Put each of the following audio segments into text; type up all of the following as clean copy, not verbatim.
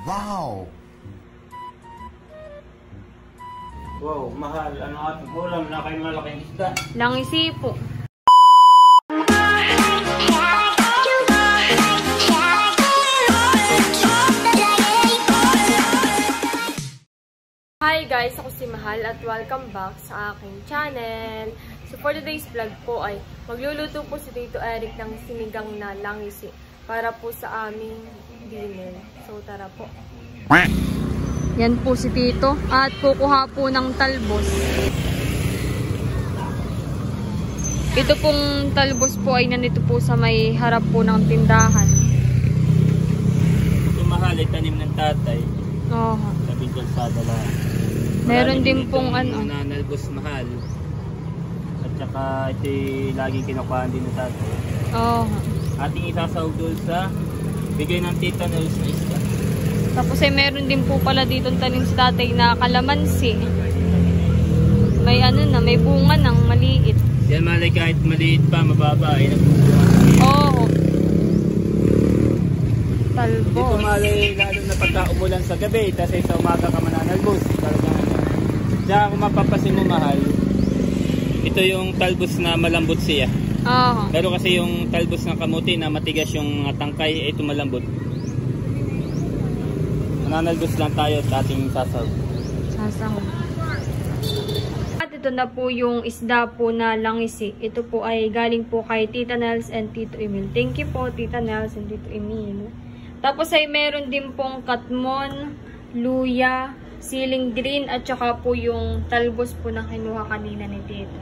Wow! Wow, mahal. Ano ating ulam na kayo malaking isda? Langisi po. Hi guys, ako si Mahal at welcome back sa aking channel. So for today's vlog po ay magluluto po si Tito Eric ng sinigang na langisi para po sa aming dinner. So tara po. Yan po si Tito at kukuha po ng talbos. Ito pong talbos po ay nandito po sa may harap po ng tindahan. Ito mahal ay tanim ng tatay. Oo. Sabi kalsada lang. Meron din pong ano. Nanalbos mahal. At saka ito laging kinukuhaan din ng tatay. Oo. Ating isasahog doon sa bigay ng tita na isda. Tapos ay meron din po pala dito tanim sa tatay na kalamansi. May ano na, may bunga ng maliit. Yan malay kahit maliit pa, mababa ay nagbubuha. Oo. Talbos. Dito malay lalo na pagka umulan sa gabi, tapos sa umaga ka mananalbos. Diyan kung mapapasin mo mahal, ito yung talbos na malambot siya. Oo. Pero kasi yung talbos ng kamuti na matigas yung tangkay, ito malambot. Mananalbos lang tayo at ating sasahog. Sasahog. At ito na po yung isda po na langisi. Ito po ay galing po kay Tita Nels and Tito Emil. Thank you po Tita Nels and Tito Emil. Tapos ay meron din pong katmon, luya, siling green at saka po yung talbos po na kinuha kanina ni Tito.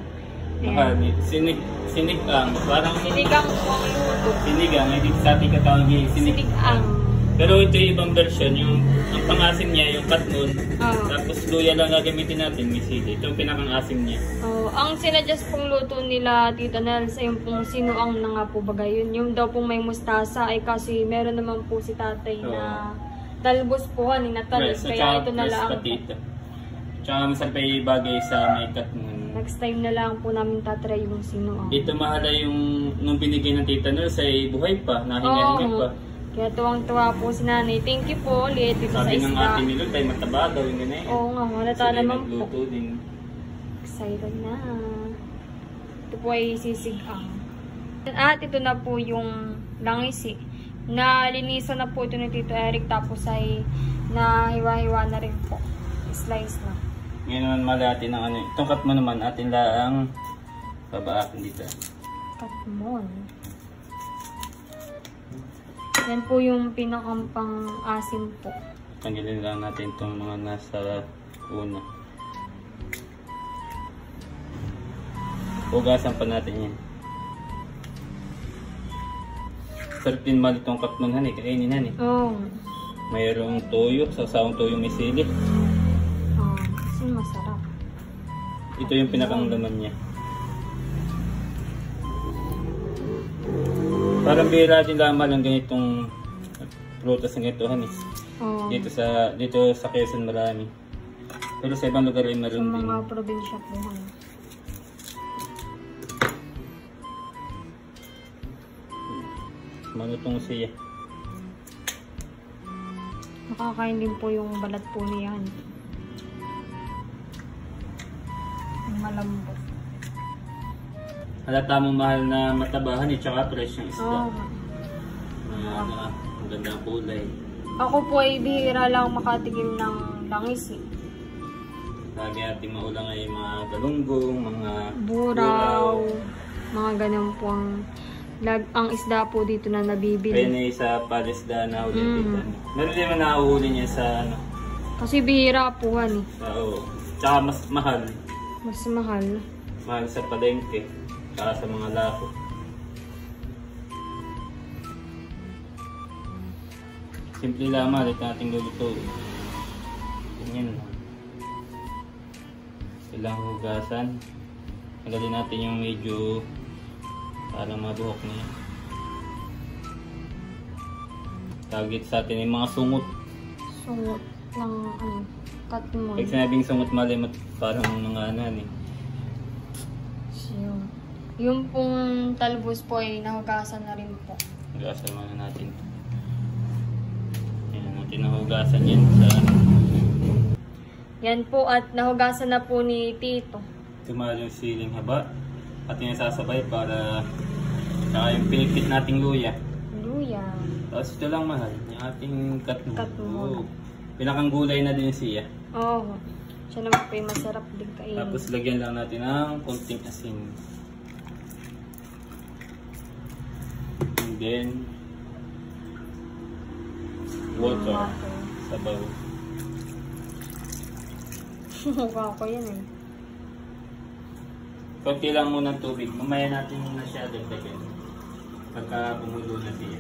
Sinigang. Parang sinigang po ang luto. Sinigang. Hindi sa ating katawag yung sinigang. Pero ito yung ibang version. Yung ang pang-asim niya, yung katmon. Tapos luya lang gagamitin natin. Misili. Ito yung pinakang-asim niya. Ang sinadjust pong luto nila Tita Nels ay yung pong sinuang na nga po bagay. Yung daw pong may mustasa ay kasi meron naman po si tatay na talbos po ni natalis. Kaya ito na lang. Tsaka masarap ay bagay sa may katmon. Next time na lang po namin tatry yung sinuang. Ito mahala yung nung binigay ng Tita Nels ay buhay pa. Nahinga-hinga pa. Kaya tuwang-tuwa po si nanay. Thank you po ulit dito sa isda. Sabi ng ating nilod ay mataba daw yung ganyan. Oo nga, halata naman po. Din. Excited na. Ito po ay sisigang. At ito na po yung langisi. Nalinisan na po ito ni Tito Eric. Tapos ay nahiwa-hiwa na rin po. Slice na. Ngayon naman malati ng ano. Itong katmon naman atin lang babaakin dito. Katmon. Yan po yung pinakampang asim po. Tanggalin lang natin itong mga nasa una. Hugasan pa natin yan. Sarap din mali itong katmon han eh. Kainin han eh. Oo. Mayroong toyo. Sasawang toyo may sili. Oo. Kasi masarap. Ito yung pinakang laman niya. Parang bira din lamang lang ganitong prutas ng ganito hanis. Dito sa Quezon marami. Pero sa ibang lugar ay meron din. Sa mga probinsya po. Manutong siya. Makakain din po yung balat po niyan. Malambot. Halata mong mahal na matabahan tsaka fresh yung isda. Oo. Ang ganda ang kulay. Ako po ay bihira lang makatikim ng langis eh. Lagi ating maulang ay mga galunggong, mga buraw, mga ganun po ang isda po dito na nabibili. Pwede sa palisda na huli dito. Meron din naman nahuhuli niya sa ano. Kasi bihira po eh. Oo. Tsaka mas mahal. Mas mahal. Mahal sa palengke. Tsaka sa mga lako. Simple lamang ulit nating lulutuin. Ganyan lang. Ilang hugasan. Tanggalin natin yung medyo parang mabuhok na yan. Tawagit sa atin yung mga sungot. Sungot ng katmon. Pag sinabing sungot malimot, parang mga ano eh. Yung pong talbos po ay nahugasan na rin po. Hugasan muna natin. Ayan, natin nahugasan. hugasan yan sa... Yan po at nahugasan na po ni Tito. Tumalo yung siling haba at yung sasabay para saka yung pinipit nating luya. Luya. Tapos ito lang mahal, yung ating katmon. Katmon. Pinakang gulay na din siya. Oo. Siya naman po yung masarap din kainin. Tapos lagyan lang natin ng konting asin. And then water. Sabaw. Mukha ko yan eh. Konti lang muna ng tubig. Mamaya natin muna siya dagdagan. Pagka bumulo na siya.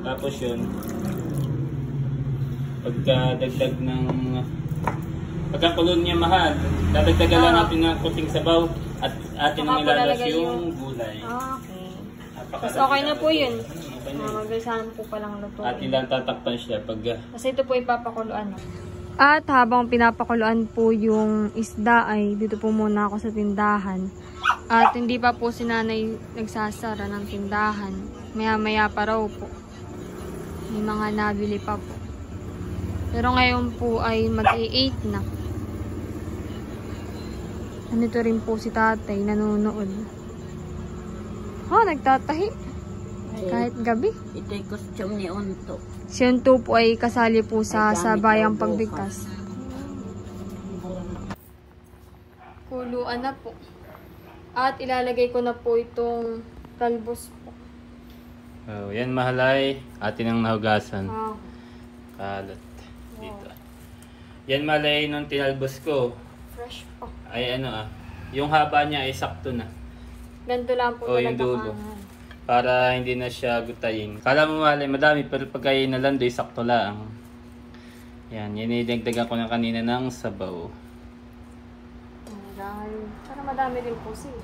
Tapos yun, pagka-dagdag ng... Pagkakulo niya mahal, dadagdagan lang natin ng konting sabaw at atin ang ilalas yung gulay. Okay. Tapos okay na po yun. Magalisahan po palang luto. Atin lang tatakpan siya pag... Kasi ito po ipapakuluan na. At habang pinapakuluan po yung isda ay dito po muna ako sa tindahan. At hindi pa po si nanay nagsasara ng tindahan. Maya-maya pa raw po. May mga nabili pa po. Pero ngayon po ay mag-8 na. Nandito rin po si tatay nanonood. Oh, nagtatahi. Kahit gabi. Ito yung costume ni Unto. Si Unto po ay kasali po sa Bayang Pagbigkas. Kuluan na po. At ilalagay ko na po itong talbos po. Oh, yan mahalay, atin ang nahugasan. Ah. Kalat. Dito. Yan malay nung tinalbos ko. Fresh po. Ay yung haba niya ay sakto na. Ganito lang po Yung dulo. Para hindi na siya gutayin. Kala mo malay madami pero pagka inalandoy sakto lang. Yan, inidagdagan ko na kanina ng sabaw. Para madami rin po siya.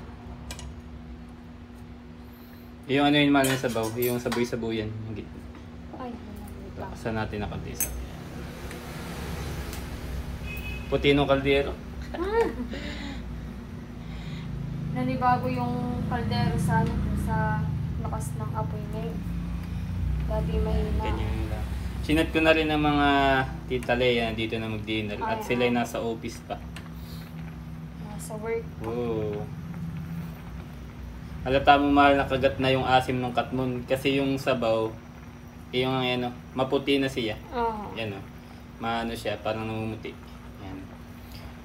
Yung yung malay na sabaw, yung saboy-saboy yan. Ay, Saan natin nakaldesa? Puti nung kaldero. Nanibago yung kaldero sa lakas ng apoy ngayon. Dati mahina. Ganyan lang. Sinat ko na rin ng mga tita Lea dito na mag-dinner. At sila ay nasa office pa. Nasa work. Oo. Halata mo mahal na kagat na yung asim ng katmon. Kasi yung sabaw, yung maputi na siya. Oo. Yan maano siya, parang namumuti. Yan.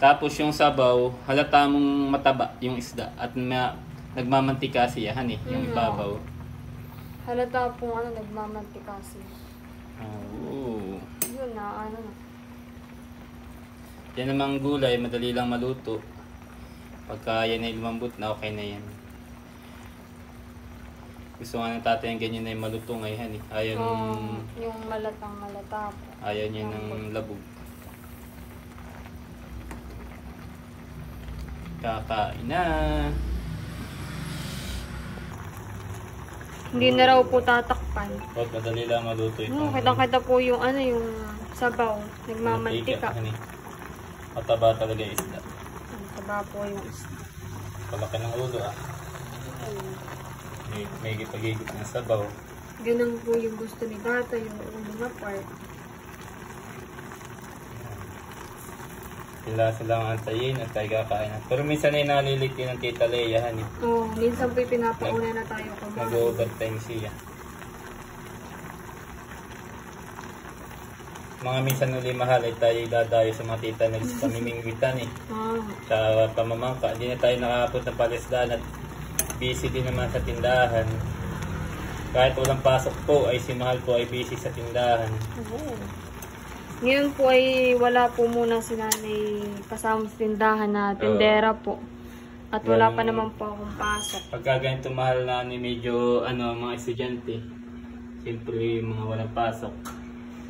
Tapos yung sabaw, halata mong mataba yung isda. At nagmamantika siya, yung ibabaw. Halata pong nagmamantika siya. Oo. Yun na, Yan namang gulay, madali lang maluto. Pagka yan ay lumambot na, okay na yan. Gusto nga ng tatay yung ganyan na yung malutong ay ayaw yung malatang malata po. Ayaw niya ng labog. Kakain na. Hindi na raw po tatakpan. Madali lang maluto ito. Kita-kita po yung yung sabaw. Nagmamantika. Mataba talaga yung isda. Mataba po yung isda. Palaki ng ulo May gipagigit ng sabaw. Ganun po yung gusto ni Tata, yung ulo na part. Sila ang antayin at tayo kakain. Pero minsan ay nalilit din ng tita Lea. Oo, minsan po pinapauna na tayo kumain. Nag-overtime siya. Mga minsan uli mahal ay tayo dadayo sa mga tita nagpamimingwitan sa pamamangka. Hindi na tayo nakakapot ng palisdan at busy din naman sa tindahan. Kahit walang pasok po ay si mahal po ay busy sa tindahan. Ngayon po ay wala po muna si nanay kasama sa tindahan na tindera po. At wala pa naman po akong pasok. Pagka ganito mahal na medyo mga estudyante. Siyempre mga walang pasok.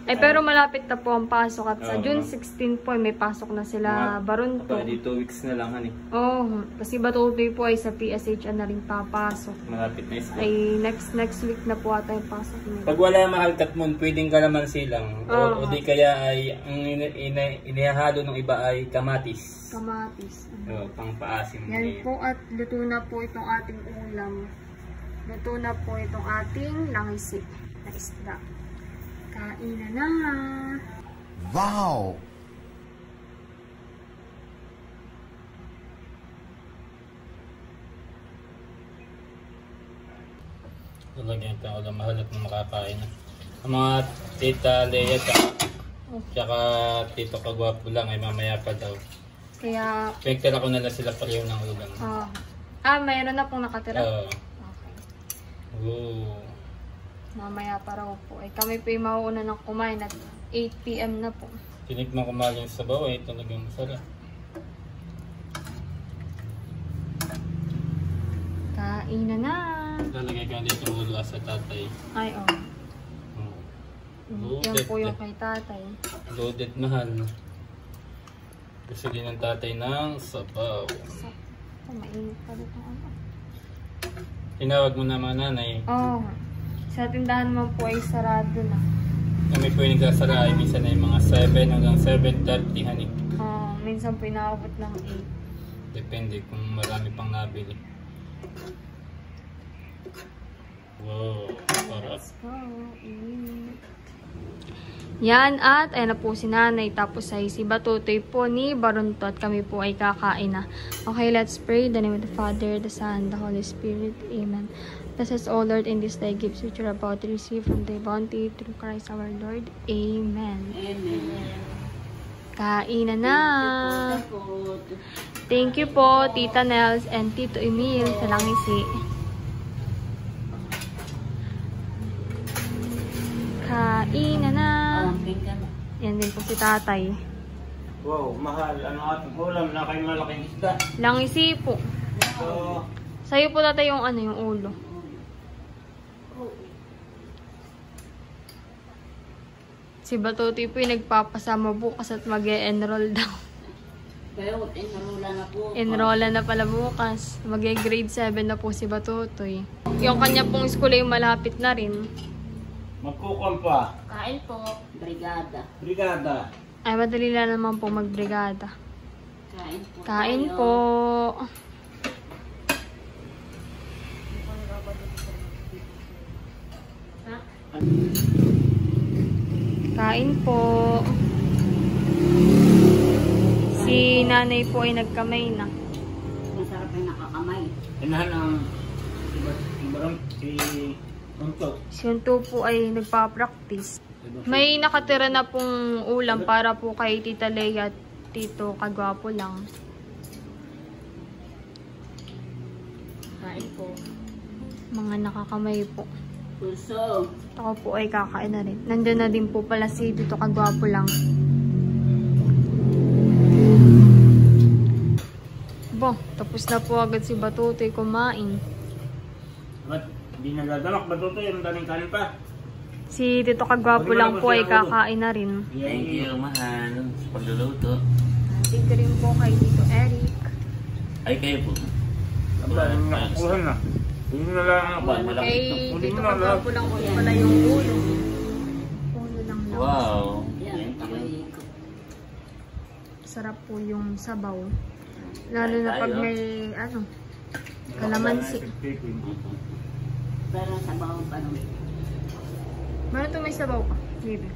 Ay pero malapit na po ang pasok at sa June 16 po may pasok na sila Barunto. Pwede 2 weeks na lang kasi Batutoy po ay sa PSH na rin papasok. Malapit na school. Ay next week na po ata yung pasok nila. Pag wala mahal katmon, pwedeng kalamansi lang. O di kaya ay ang inihahalo ng iba ay kamatis. Kamatis. Pang paasim. Yan po at luto na po itong ating ulam. Luto na po itong ating langisi na isda. Kain Ina na. Wow! Lalagyan ka ulam mahalat na makakain. Ang mga tita Lea tsaka tito Kagwapo lang ay mamaya pa daw. Kaya, Pagtala ko na lang sila pareho ng ulam. mayroon na pong nakatira. Oo. Okay. Oo. Mamaya pa raw po. Kami po yung mauuna ng kumain at 8 PM na po. Tinikman ko mahal yung sabaw eh. Talagang masarap. Kainan na. Lalagay ka dito ulo sa tatay. Ay, yan po yung kay tatay. Loaded mahal. Gusto din ng tatay ng sabaw. Mainit pa dito. Tinawag mo na mga nanay. Sa tindahan naman po ay sarado na. Kami po yung nagsasara ay minsan ay mga 7 hanggang 7:30 hanik. Minsan po inaabot ng 8. Depende kung marami pang nabili. Wow, sarap. Yan at ayun na po si nanay. Tapos ay si Batutoy po ni Barunto at kami po ay kakain na. Okay, let's pray. In the name of the Father, the Son, the Holy Spirit. Amen. Bless us, O Lord, in this day gifts which you are about to receive from thy bounty through Christ our Lord. Amen. Amen. Kainan na. Thank you po, Tita Nels and Tito Emil sa Langisi. Kainan na. Yan din po si tatay. Wow, mahal. Ano ating ulam na kayo malaking isda? Langisi po. So, Sa'yo po tatay yung yung ulo. Si Batutoy po yung nagpapasama bukas at mag-e-enroll daw. Pero enrolla na po. Enrolla na pala bukas. Mag-grade 7 na po si Batutoy. Yung kanya pong school ay malapit na rin. magkukon pa. Kain po. Brigada. Brigada. Ay, madali lang naman po magbrigada. Kain po. Kain tayo. po. Kain po. Si nanay po ay nagkamay na. Masarap yung nakakamay. Inahan ang si Unto. Si Unto po ay nagpa-practice. May nakatira na pong ulam para po kay Tita Lea at Tito Kagwapo lang. Kain po. Mga nakakamay po. Puso. Ako po ay kakain na rin. Nandiyan na din po pala si Tito Kagwapo lang. Bo, tapos na po agad si Batutoy kumain. Ba't di nagdadalak ba ito? Yung daming kanin pa? Si Tito Kagwapo lang po ay kakain na rin. Thank you, mahal, sa pagluluto. Thank you rin po kay Tito Eric. Ay, kayo po. Nakukuha na. Hindi na lang ako. Kay Tito Kagwapo lang po pala yung ulo. Ulo lang lang. Wow. Yan. Thank you. Kamay ko. Sarap po yung sabaw. Lalo na pag may kalamansi. Pero sa bawang pa naman. Meron ito may sabaw pa. Baby.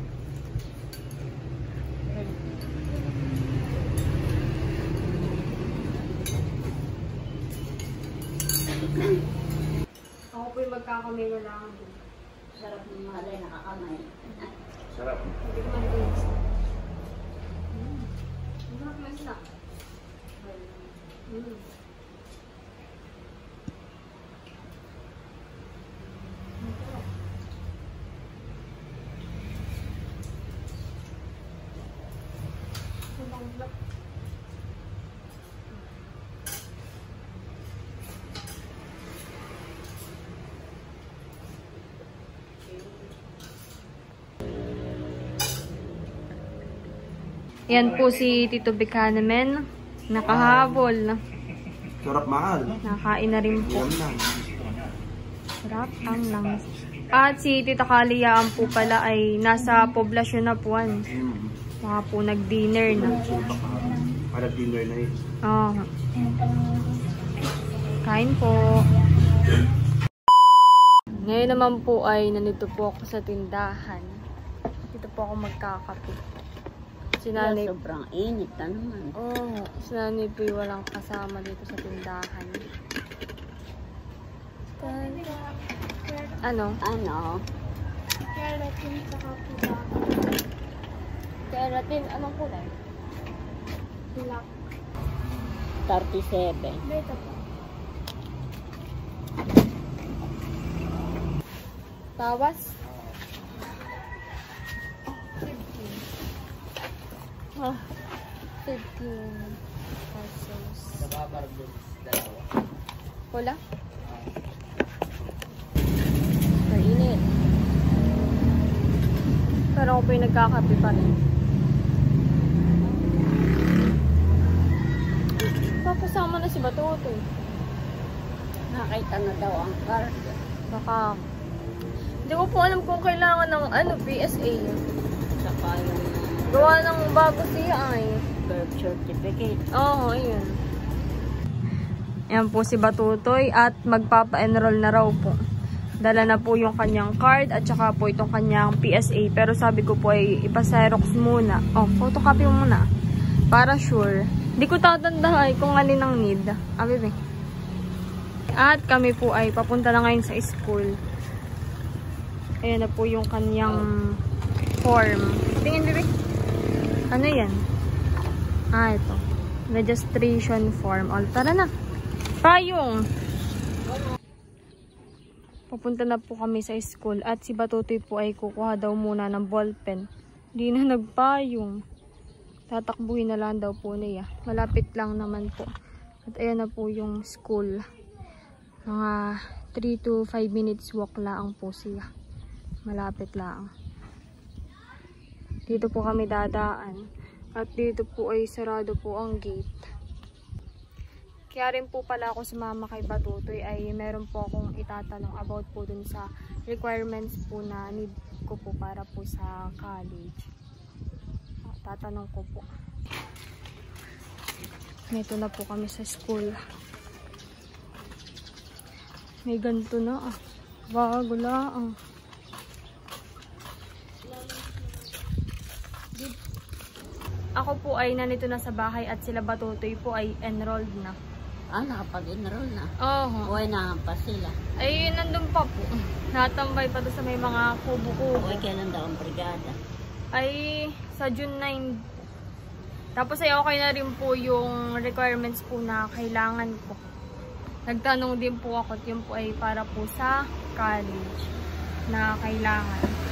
Ako po yung magkakamay na lang. Sarap ng mahalay nakakamay. Sarap. Hindi ko man din. Sarap na isa. Yan po si Tito Bicanamen. Nakahabol. Sarap mahal. Nakain na rin po. Yum lang. Sarap ang langs. At si Tita Kaliyaan po pala ay nasa poblasyon na po. Baka po nag-dinner na. Para dinner na yun. Oh. Kain po. Ngayon naman po ay nandito po ako sa tindahan. Dito po ako magkakape. Si Kaya nanay, sobrang init na naman. si nanay po yung walang kasama dito sa tindahan. Ano? Ano? Keratin, anong kulay? Black. 37. Dito po. Tawas? 15. 15 pesos. Pula? Mainit. Pero ako po yung nagkakape pa rin. Papasama na si Batutoy. Nakita na daw ang card. Baka. Hindi ko po alam kung kailangan ng PSA. Saka yung Gawa ng bago siya ay. birth certificate. Oo, ayun. Ayan po si Batutoy at magpapa-enroll na raw po. Dala na po yung kanyang card at saka po itong kanyang PSA. Pero sabi ko po ay ipa-xerox muna. Photocopy muna. Para sure. Hindi ko tatandahay kung alin ang need. Bebe. At kami po ay papunta na ngayon sa school. Ayan na po yung kanyang form. Tingin, bebe. Ano yan? Ito. Registration form. Tara na. Payong. Papunta na po kami sa school at si Batutoy po ay kukuha daw muna ng ballpen. Hindi na nagpayong. Tatakbuhin na lang daw po niya. Malapit lang naman po. At ayan na po yung school. Mga 3 to 5 minutes walk lang po siya. Malapit lang. Dito po kami dadaan. At dito po ay sarado po ang gate. Kaya rin po pala ako sumama kay Batutoy ay meron po akong itatanong about po dun sa requirements po na need ko po para po sa college. Tatanong ko po. Ito na po kami sa school. May ganito na bago lang. Ako po ay nandito na sa bahay at sila Batutoy po ay enrolled na. Nakapag-enroll na. Oo. Uy, na pa sila. Ay, nandun pa po. Natambay pa to sa may mga kubo-kubo. Uy, kailan daw ang brigada? Ay, sa June 9. Tapos ay okay na rin po yung requirements po na kailangan po. Nagtanong din po ako at yun po ay para po sa college na kailangan.